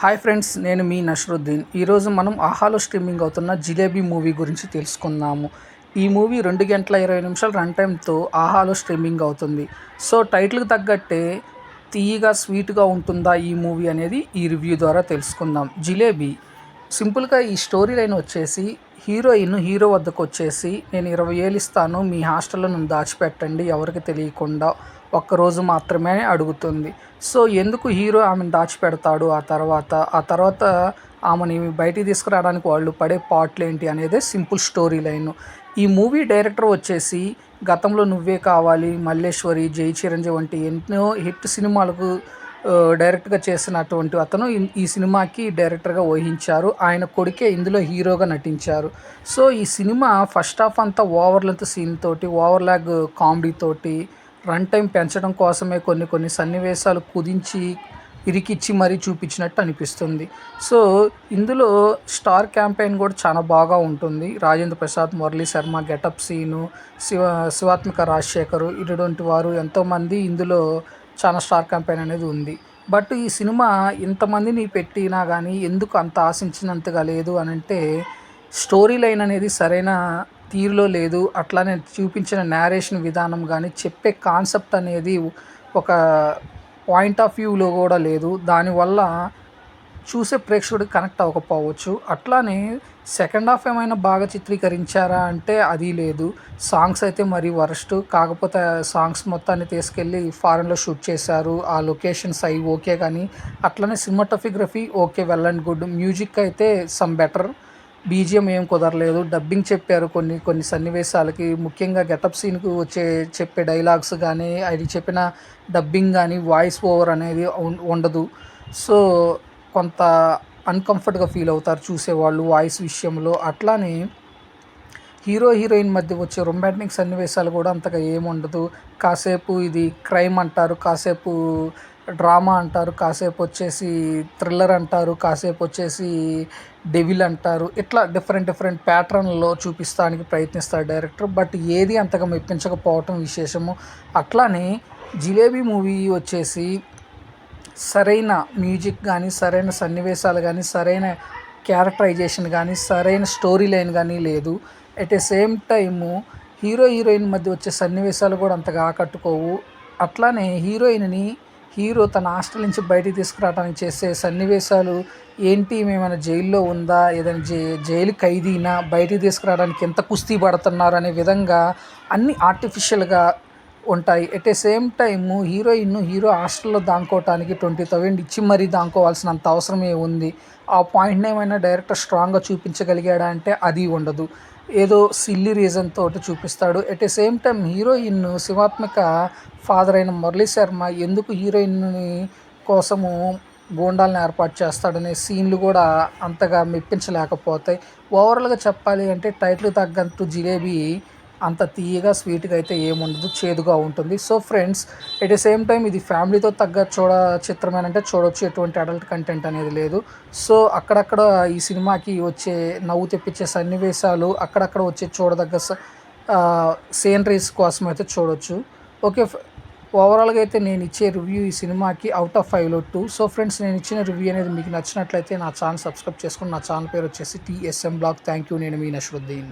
Hi friends, నేను మీ నషరుద్దీన్. ఈరోజు మనం ఆహాలో స్ట్రీమింగ్ అవుతున్న జిలేబీ మూవీ గురించి తెలుసుకుందాము. ఈ మూవీ 2 గంటల 20 నిమిషాల రన్ టైమ్తో ఆహాలో స్ట్రీమింగ్ అవుతుంది. సో టైటిల్కి తగ్గట్టే తీయగా స్వీట్గా ఉంటుందా ఈ మూవీ అనేది ఈ రివ్యూ ద్వారా తెలుసుకుందాం. జిలేబీ సింపుల్గా ఈ స్టోరీ లైన్ వచ్చేసి హీరో వద్దకు వచ్చేసి, నేను 20 ఏళ్ళు ఇస్తాను, మీ హాస్టల్లో నన్ను దాచిపెట్టండి ఎవరికి తెలియకుండా, ఒక్కరోజు మాత్రమే అడుగుతుంది. సో ఎందుకు హీరో ఆమెను దాచిపెడతాడు, ఆ తర్వాత ఆమెని బయటికి తీసుకురావడానికి వాళ్ళు పడే పాట్లు ఏంటి అనేదే సింపుల్ స్టోరీ లైన్. ఈ మూవీ డైరెక్టర్ వచ్చేసి గతంలో నువ్వే కావాలి, మల్లేశ్వరి, జై చిరంజీవి వంటి ఎన్నో హిట్ సినిమాలకు డైరెక్ట్గా చేసినటువంటి అతను ఈ సినిమాకి డైరెక్టర్గా వహించారు. ఆయన కొడుకే ఇందులో హీరోగా నటించారు. సో ఈ సినిమా ఫస్ట్ హాఫ్ అంతా ఓవర్ లెంత్ సీన్ తోటి, ఓవర్ ల్యాగ్ కామెడీ తోటి, రన్ టైం పెంచడం కోసమే కొన్ని సన్నివేశాలు కుదించి ఇరికిచ్చి మరీ చూపించినట్టు అనిపిస్తుంది. సో ఇందులో స్టార్ క్యాంపెయిన్ కూడా చాలా బాగా ఉంటుంది. రాజేంద్ర ప్రసాద్, మురళీ శర్మ, గెటప్ సీను, శివాత్మిక రాజశేఖరు ఇటువంటి వారు ఎంతోమంది ఇందులో చాలా స్టార్ క్యాంపెయిన్ అనేది ఉంది. బట్ ఈ సినిమా ఇంతమందిని పెట్టినా కానీ ఎందుకు అంత ఆశించినంతగా లేదు అని అంటే, స్టోరీ లైన్ అనేది సరైన తీరులో లేదు. అట్లానే చూపించిన నేరేషన్ విధానం కానీ, చెప్పే కాన్సెప్ట్ అనేది ఒక పాయింట్ ఆఫ్ వ్యూలో కూడా లేదు. దానివల్ల చూసే ప్రేక్షకుడికి కనెక్ట్ అవ్వకపోవచ్చు. అట్లానే సెకండ్ హాఫ్ ఏమైనా బాగా చిత్రీకరించారా అంటే అది లేదు. సాంగ్స్ అయితే మరీ వరస్ట్. కాకపోతే సాంగ్స్ మొత్తాన్ని తీసుకెళ్ళి ఫారెన్లో షూట్ చేశారు. ఆ లొకేషన్స్ అవి ఓకే, కానీ అట్లనే cinematography okay, well and good. Music అయితే సమ్ బెటర్. బీజిఎం ఏం కుదరలేదు. డబ్బింగ్ చెప్పారు కొన్ని సన్నివేశాలకి, ముఖ్యంగా గెటప్ సీన్కి చెప్పే డైలాగ్స్ కానీ, అది చెప్పిన డబ్బింగ్ కానీ, వాయిస్ ఓవర్ అనేది ఉండదు. సో కొంత అన్కంఫర్ట్గా ఫీల్ అవుతారు చూసేవాళ్ళు వాయిస్ విషయంలో. అట్లానే హీరోయిన్ మధ్య వచ్చే రొమాంటిక్ సన్నివేశాలు కూడా అంతగా ఏముండదు. కాసేపు ఇది క్రైమ్ అంటారు, కాసేపు డ్రామా అంటారు, కాసేపు వచ్చేసి థ్రిల్లర్ అంటారు, కాసేపు వచ్చేసి డెవిల్ అంటారు. ఇట్లా డిఫరెంట్ ప్యాటర్న్లో చూపిస్తానికి ప్రయత్నిస్తాడు డైరెక్టర్. బట్ ఏది అంతగా మెప్పించకపోవటం విశేషము. అట్లానే జిలేబీ మూవీ వచ్చేసి సరైన మ్యూజిక్ కానీ, సరైన సన్నివేశాలు కానీ, సరైన క్యారెక్టరైజేషన్ కానీ, సరైన స్టోరీ లైన్ కానీ లేదు. At a same time heroine మధ్య వచ్చే సన్నివేశాలు కూడా అంతగా ఆకట్టుకోవు. అట్లానే హీరో తన హాస్టల్ నుంచి బయటికి తీసుకురావడానికి చేసే సన్నివేశాలు ఏంటి, మేమైనా జైల్లో ఉందా, ఏదైనా జైలు ఖైదీనా, బయటికి తీసుకురావడానికి ఎంత కుస్తీ పడుతున్నారు అనే విధంగా అన్ని ఆర్టిఫిషియల్గా ఉంటాయి. At a same time hero హాస్టల్లో దాక్కోవటానికి 20,000 ఇచ్చి మరీ దాక్కోవాల్సినంత అవసరమే ఉంది. ఆ పాయింట్ని ఏమైనా డైరెక్టర్ స్ట్రాంగ్గా చూపించగలిగాడా అంటే అది ఉండదు. ఏదో సిల్లీ రీజన్ తోటి చూపిస్తాడు. At a same time heroine Shivathmika father అయిన మురళీ శర్మ ఎందుకు హీరోయిన్ కోసము గూండాలను ఏర్పాటు చేస్తాడనే సీన్లు కూడా అంతగా మెప్పించలేకపోతాయి. ఓవరాల్గా చెప్పాలి అంటే టైటిల్ తగ్గట్టు జిలేబీ అంత తీయగా స్వీట్గా అయితే ఏముండదు, చేదుగా ఉంటుంది. So friends, at the same time ఇది ఫ్యామిలీతో తగ్గ చిత్రమేనంటే చూడొచ్చు. ఎటువంటి అడల్ట్ కంటెంట్ అనేది లేదు. సో అక్కడక్కడ ఈ సినిమాకి వచ్చే నవ్వు తెప్పించే సన్నివేశాలు, అక్కడక్కడ వచ్చే చూడదగ్గ సీనరీస్ కోసం అయితే చూడొచ్చు. ఓకే, ఓవరాల్గా అయితే నేను ఇచ్చే రివ్యూ ఈ సినిమాకి అవుట్ ఆఫ్ 5లో 2. సో ఫ్రెండ్స్, నేను ఇచ్చిన రివ్యూ అనేది మీకు నచ్చినట్లయితే నా ఛానల్ సబ్స్క్రైబ్ చేసుకుని, నా ఛానల్ పేరు వచ్చేసి TSM బ్లాగ్. Thank you. నేను మీ నషరుద్దీన్.